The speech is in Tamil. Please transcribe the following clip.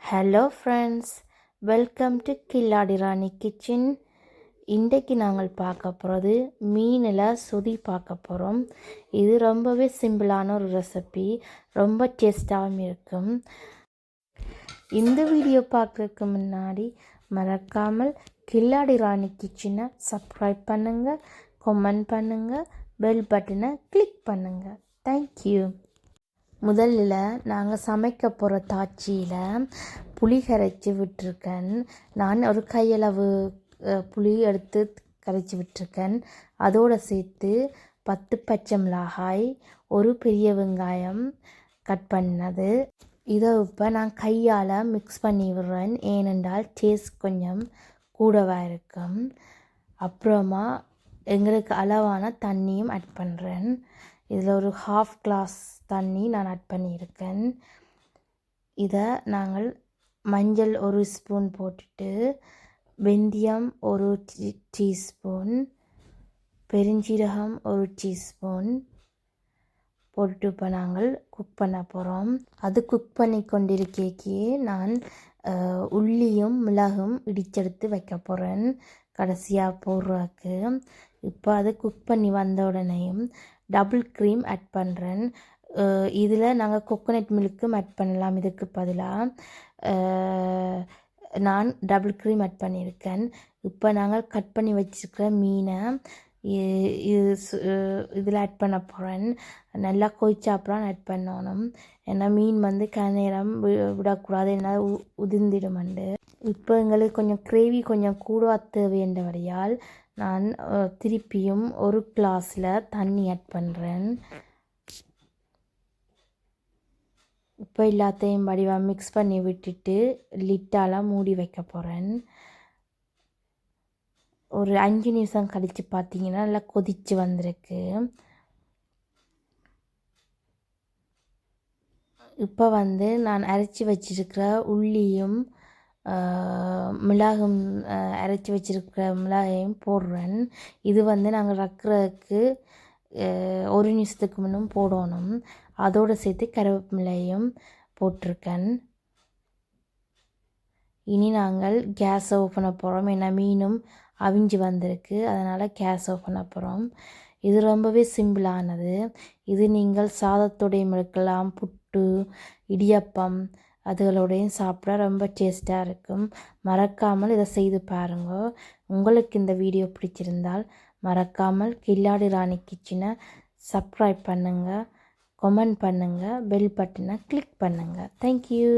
Hello friends, welcome to Killadi Rani kitchen. இன்றைக்கு நாங்கள் பார்க்க போகிறது மீனில் சொதி பார்க்க போகிறோம். இது ரொம்பவே சிம்பிளான ஒரு ரெசிபி, ரொம்ப டேஸ்டாகவும் இருக்கும். இந்த வீடியோ பார்க்குறதுக்கு முன்னாடி மறக்காமல் கில்லாடி ராணி கிச்சனை சப்ஸ்கிரைப் பண்ணுங்கள், கமெண்ட் பண்ணுங்கள், பெல் பட்டனை கிளிக் பண்ணுங்கள். தேங்க்யூ. முதல்ல நாங்கள் சமைக்க போகிற தாச்சியில் புளி கரைச்சி விட்டுருக்கேன். நான் ஒரு கையளவு புளி எடுத்து கரைச்சி விட்டுருக்கேன். அதோடு சேர்த்து 10 பச்சை மிளகாய், ஒரு பெரிய வெங்காயம் கட் பண்ணது. இதை இப்போ நான் கையால் மிக்ஸ் பண்ணி விடுறேன், ஏனென்றால் டேஸ்ட் கொஞ்சம் கூடவாக இருக்கும். அப்புறமா எங்களுக்கு அளவான தண்ணியும் ஆட் பண்ணுறேன். இதில் ஒரு 1/2 கிளாஸ் தண்ணி நான் ஆட் பண்ணியிருக்கேன். இதை நாங்கள் மஞ்சள் 1 ஸ்பூன் போட்டுட்டு, வெந்தயம் 1 டீஸ்பூன், பெருஞ்சீரகம் 1 டீஸ்பூன் போட்டுட்டு இப்போ நாங்கள் குக் பண்ண போகிறோம். அது குக் பண்ணி கொண்டிருக்கே நான் உள்ளியும் மிளகும் இடிச்செடுத்து வைக்க போகிறேன் கடைசியாக போடுறதுக்கு. இப்போ அது குக் பண்ணி வந்த உடனேயும் டபுள் க்ரீம் ஆட் பண்ணுறேன். இதில் நாங்கள் கோகோனட் மில்க்கும் ஆட் பண்ணலாம். இதுக்கு பதிலாக நான் டபுள் க்ரீம் ஆட் பண்ணியிருக்கேன். இப்போ நாங்கள் கட் பண்ணி வச்சுருக்கிற மீனை இதில் ஆட் பண்ண போகிறேன். நல்லா கொதிச்சாப்புறம் ஆட் பண்ணணும், ஏன்னா மீன் வந்து நேரம் விடக்கூடாது, என்ன உதிர்ந்திடுமண்டு. இப்போ எங்களுக்கு கொஞ்சம் கிரேவி கொஞ்சம் கூட தேவைன்றபடியால் நான் திருப்பியும் 1 கிளாஸில் தண்ணி ஆட் பண்ணுறேன். இப்போ எல்லாத்தையும் வடிவாக மிக்ஸ் பண்ணி விட்டுட்டு லிட்டால் மூடி வைக்க போகிறேன். ஒரு 5 நிமிஷம் கழித்து பார்த்தீங்கன்னா நல்லா கொதித்து வந்திருக்கு. இப்போ வந்து நான் அரைச்சி வச்சிருக்கிற உள்ளியும் மிளகும் அரைச்சி வச்சிருக்கிற மிளகையும் போடுறேன். இது வந்து நாங்கள் ரக்கிறதுக்கு 1 நிமிஷத்துக்கு முன்னும் போடணும். அதோடு சேர்த்து கருவேப்பிலையும் போட்டிருக்கேன். இனி நாங்கள் கேஸ் ஆஃப் பண்ண போகிறோம், ஏன்னா மீனும் அவிஞ்சு வந்திருக்கு, அதனால் கேஸ் ஆஃப் பண்ண போகிறோம். இது ரொம்பவே சிம்பிளானது. இது நீங்கள் சாதத்தோடையும் எடுக்கலாம், புட்டு, இடியப்பம் அதுகளோடையும் சாப்பிட ரொம்ப டேஸ்ட்டாக இருக்கும். மறக்காமல் இதை செய்து பாருங்க. உங்களுக்கு இந்த வீடியோ பிடிச்சிருந்தால் மறக்காமல் கில்லாடி ராணி கிச்சனை சப்ஸ்கிரைப் பண்ணுங்கள், கமெண்ட் பண்ணுங்கள், பெல் பட்டனை கிளிக் பண்ணுங்கள். தேங்க்யூ.